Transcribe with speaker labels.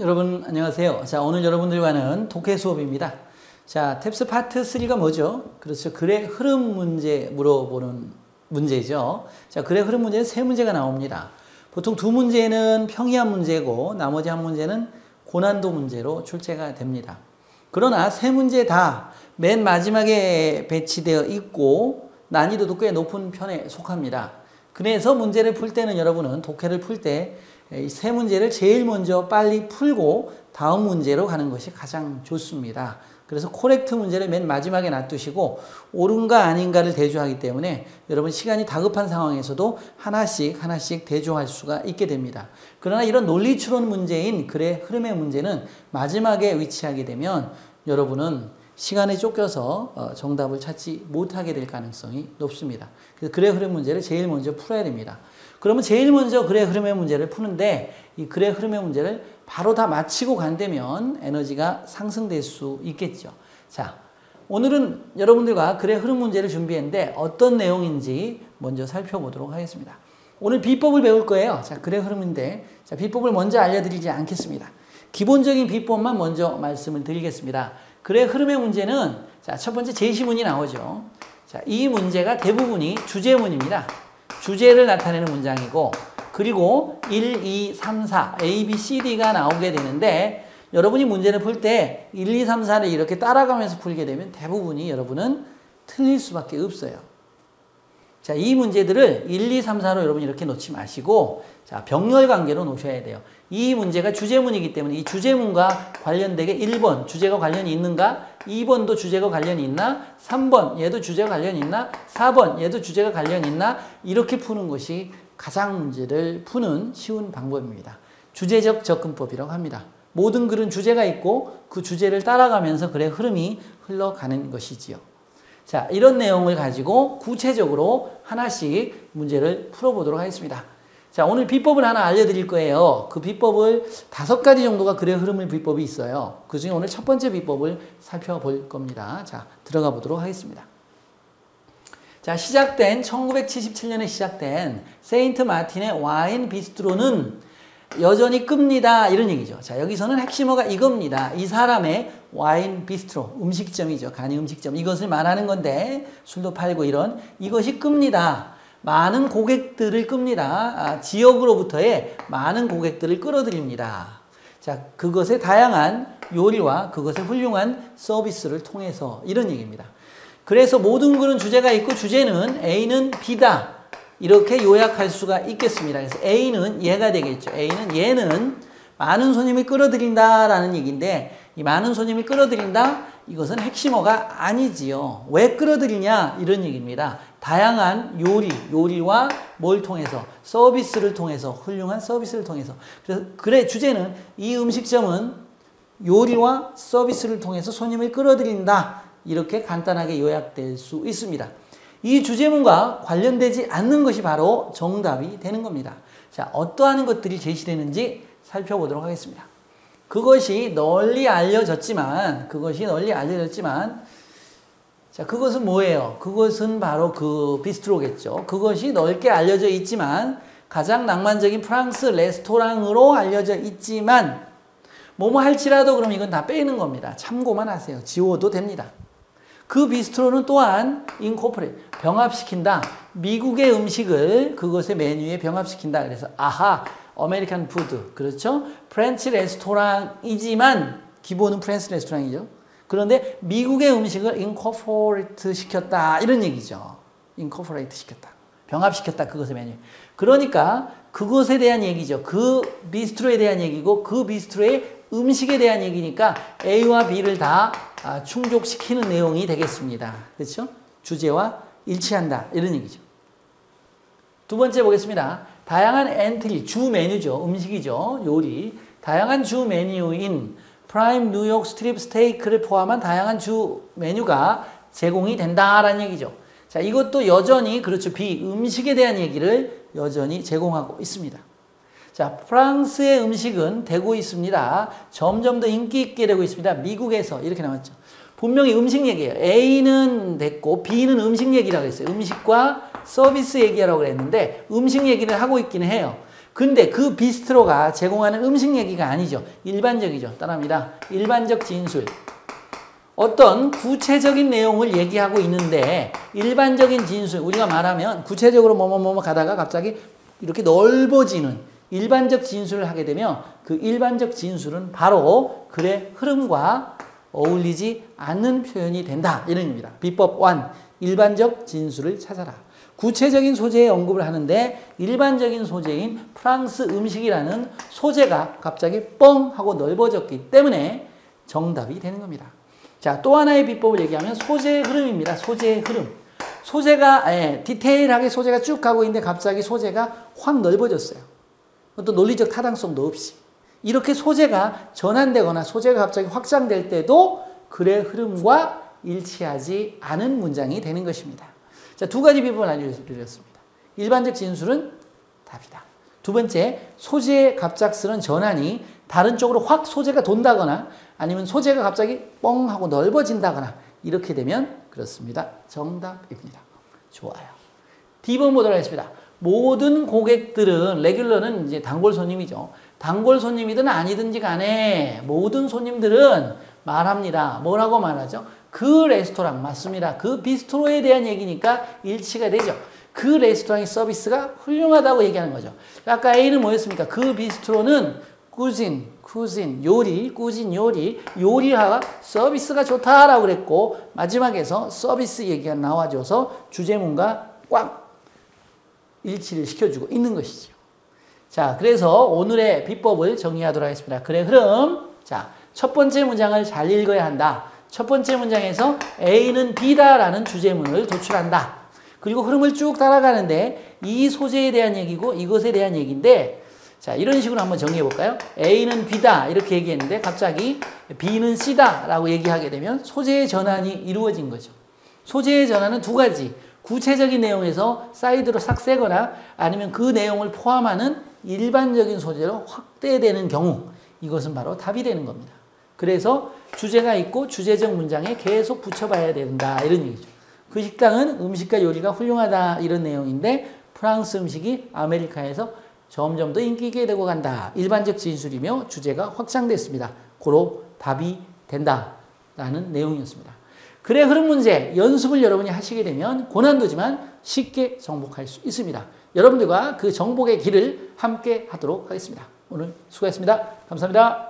Speaker 1: 여러분 안녕하세요. 자, 오늘 여러분들과는 독해 수업입니다. 자, 탭스 파트 3가 뭐죠? 그렇죠. 글의 흐름 문제 물어보는 문제죠. 자, 글의 흐름 문제는 세 문제가 나옵니다. 보통 두 문제는 평이한 문제고 나머지 한 문제는 고난도 문제로 출제가 됩니다. 그러나 세 문제 다 맨 마지막에 배치되어 있고 난이도도 꽤 높은 편에 속합니다. 그래서 문제를 풀 때는 여러분은 독해를 풀 때 이 세 문제를 제일 먼저 빨리 풀고 다음 문제로 가는 것이 가장 좋습니다. 그래서 코렉트 문제를 맨 마지막에 놔두시고 옳은가 아닌가를 대조하기 때문에 여러분 시간이 다급한 상황에서도 하나씩 대조할 수가 있게 됩니다. 그러나 이런 논리 추론 문제인 글의 흐름의 문제는 마지막에 위치하게 되면 여러분은 시간에 쫓겨서 정답을 찾지 못하게 될 가능성이 높습니다. 그래서 글의 흐름 문제를 제일 먼저 풀어야 됩니다. 그러면 제일 먼저 글의 흐름의 문제를 푸는데 이 글의 흐름의 문제를 바로 다 마치고 간다면 에너지가 상승될 수 있겠죠. 자, 오늘은 여러분들과 글의 흐름 문제를 준비했는데 어떤 내용인지 먼저 살펴보도록 하겠습니다. 오늘 비법을 배울 거예요. 자, 글의 흐름인데 자, 비법을 먼저 알려드리지 않겠습니다. 기본적인 비법만 먼저 말씀을 드리겠습니다. 글의 흐름의 문제는 자, 첫 번째 제시문이 나오죠. 자, 이 문제가 대부분이 주제문입니다. 주제를 나타내는 문장이고 그리고 1, 2, 3, 4 A, B, C, D가 나오게 되는데 여러분이 문제를 풀 때 1, 2, 3, 4를 이렇게 따라가면서 풀게 되면 대부분이 여러분은 틀릴 수밖에 없어요. 자, 이 문제들을 1, 2, 3, 4로 여러분 이렇게 놓지 마시고 자, 병렬 관계로 놓으셔야 돼요. 이 문제가 주제문이기 때문에 이 주제문과 관련되게 1번 주제가 관련이 있는가? 2번도 주제가 관련이 있나? 3번 얘도 주제가 관련이 있나? 4번 얘도 주제가 관련이 있나? 이렇게 푸는 것이 가장 문제를 푸는 쉬운 방법입니다. 주제적 접근법이라고 합니다. 모든 글은 주제가 있고 그 주제를 따라가면서 글의 흐름이 흘러가는 것이지요. 자, 이런 내용을 가지고 구체적으로 하나씩 문제를 풀어보도록 하겠습니다. 자, 오늘 비법을 하나 알려드릴 거예요. 그 비법을 5가지 정도가 글의 흐름의 비법이 있어요. 그 중에 오늘 첫 번째 비법을 살펴볼 겁니다. 자, 들어가 보도록 하겠습니다. 자, 1977년에 시작된 세인트 마틴의 와인 비스트로는 여전히 끕니다. 이런 얘기죠. 자, 여기서는 핵심어가 이겁니다. 이 사람의 와인 비스트로, 음식점이죠. 간이 음식점. 이것을 말하는 건데 술도 팔고 이것이 끕니다. 많은 고객들을 끕니다. 지역으로부터의 많은 고객들을 끌어들입니다. 자, 그것의 다양한 요리와 그것의 훌륭한 서비스를 통해서 이런 얘기입니다. 그래서 모든 글은 주제가 있고 주제는 A는 B다. 이렇게 요약할 수가 있겠습니다. 그래서 A는 얘가 되겠죠. A는 얘는 많은 손님을 끌어들인다라는 얘기인데 이 많은 손님을 끌어들인다? 이것은 핵심어가 아니지요. 왜 끌어들이냐? 이런 얘기입니다. 다양한 요리와 뭘 통해서? 서비스를 통해서, 훌륭한 서비스를 통해서. 그래서 그래 주제는 이 음식점은 요리와 서비스를 통해서 손님을 끌어들인다. 이렇게 간단하게 요약될 수 있습니다. 이 주제문과 관련되지 않는 것이 바로 정답이 되는 겁니다. 자, 어떠한 것들이 제시되는지 살펴보도록 하겠습니다. 그것이 널리 알려졌지만 자, 그것은 뭐예요? 그것은 바로 그 비스트로겠죠. 그것이 넓게 알려져 있지만 가장 낭만적인 프랑스 레스토랑으로 알려져 있지만 뭐뭐 할지라도 그럼 이건 다 빼는 겁니다. 참고만 하세요. 지워도 됩니다. 그 비스트로는 또한 인코퍼레이트, 병합시킨다. 미국의 음식을 그것의 메뉴에 병합시킨다. 그래서 아하, 아메리칸 푸드, 그렇죠? 프렌치 레스토랑이지만 기본은 프렌치 레스토랑이죠. 그런데 미국의 음식을 인코퍼레이트 시켰다. 이런 얘기죠. 인코퍼레이트 시켰다. 병합시켰다. 그것의 메뉴. 그러니까 그것에 대한 얘기죠. 그 비스트로에 대한 얘기고 그 비스트로의 음식에 대한 얘기니까 A와 B를 다 충족시키는 내용이 되겠습니다. 그렇죠? 주제와 일치한다. 이런 얘기죠. 두 번째 보겠습니다. 다양한 엔트리, 주 메뉴죠. 음식이죠. 요리. 다양한 주 메뉴인 프라임 뉴욕 스트립 스테이크를 포함한 다양한 주 메뉴가 제공이 된다라는 얘기죠. 자, 이것도 여전히 그렇죠. B, 음식에 대한 얘기를 여전히 제공하고 있습니다. 자, 프랑스의 음식은 되고 있습니다. 점점 더 인기 있게 되고 있습니다. 미국에서 이렇게 나왔죠. 분명히 음식 얘기예요. A는 됐고 B는 음식 얘기라고 했어요. 음식과 서비스 얘기하라고 그랬는데 음식 얘기를 하고 있기는 해요. 근데 그 비스트로가 제공하는 음식 얘기가 아니죠. 일반적이죠. 따라합니다. 일반적 진술. 어떤 구체적인 내용을 얘기하고 있는데 일반적인 진술, 우리가 말하면 구체적으로 뭐뭐 가다가 갑자기 이렇게 넓어지는 일반적 진술을 하게 되면 그 일반적 진술은 바로 글의 흐름과 어울리지 않는 표현이 된다. 이런 의미입니다. 비법 1. 일반적 진술을 찾아라. 구체적인 소재의 언급을 하는데 일반적인 소재인 프랑스 음식이라는 소재가 갑자기 뻥 하고 넓어졌기 때문에 정답이 되는 겁니다. 자, 또 하나의 비법을 얘기하면 소재의 흐름입니다. 소재의 흐름. 소재가 디테일하게 소재가 쭉 가고 있는데 갑자기 소재가 확 넓어졌어요. 또 논리적 타당성도 없이. 이렇게 소재가 전환되거나 소재가 갑자기 확장될 때도 글의 흐름과 일치하지 않은 문장이 되는 것입니다. 자, 두 가지 비법을 알려드렸습니다. 일반적 진술은 답이다. 두 번째, 소재의 갑작스런 전환이 다른 쪽으로 확 소재가 돈다거나 아니면 소재가 갑자기 뻥 하고 넓어진다거나 이렇게 되면 그렇습니다. 정답입니다. 좋아요. D번 보도록 하겠습니다. 모든 고객들은, 레귤러는 이제 단골 손님이죠. 단골 손님이든 아니든지 간에 모든 손님들은 말합니다. 뭐라고 말하죠? 그 레스토랑 맞습니다. 그 비스트로에 대한 얘기니까 일치가 되죠. 그 레스토랑의 서비스가 훌륭하다고 얘기하는 거죠. 아까 A는 뭐였습니까? 그 비스트로는 쿠진, 요리가 서비스가 좋다라고 그랬고 마지막에서 서비스 얘기가 나와줘서 주제문과 꽉 일치를 시켜주고 있는 것이죠. 자, 그래서 오늘의 비법을 정리하도록 하겠습니다. 글의 흐름. 자, 첫 번째 문장을 잘 읽어야 한다. 첫 번째 문장에서 A는 B다라는 주제문을 도출한다. 그리고 흐름을 쭉 따라가는데 이 소재에 대한 얘기고 이것에 대한 얘기인데 자, 이런 식으로 한번 정리해 볼까요? A는 B다 이렇게 얘기했는데 갑자기 B는 C다 라고 얘기하게 되면 소재의 전환이 이루어진 거죠. 소재의 전환은 두 가지. 구체적인 내용에서 사이드로 삭세거나 아니면 그 내용을 포함하는 일반적인 소재로 확대되는 경우 이것은 바로 답이 되는 겁니다. 그래서 주제가 있고 주제적 문장에 계속 붙여봐야 된다 이런 얘기죠. 그 식당은 음식과 요리가 훌륭하다 이런 내용인데 프랑스 음식이 아메리카에서 점점 더 인기 있게 되고 간다. 일반적 진술이며 주제가 확장됐습니다. 고로 답이 된다라는 내용이었습니다. 글의 흐름 문제 연습을 여러분이 하시게 되면 고난도지만 쉽게 정복할 수 있습니다. 여러분들과 그 정복의 길을 함께 하도록 하겠습니다. 오늘 수고했습니다. 감사합니다.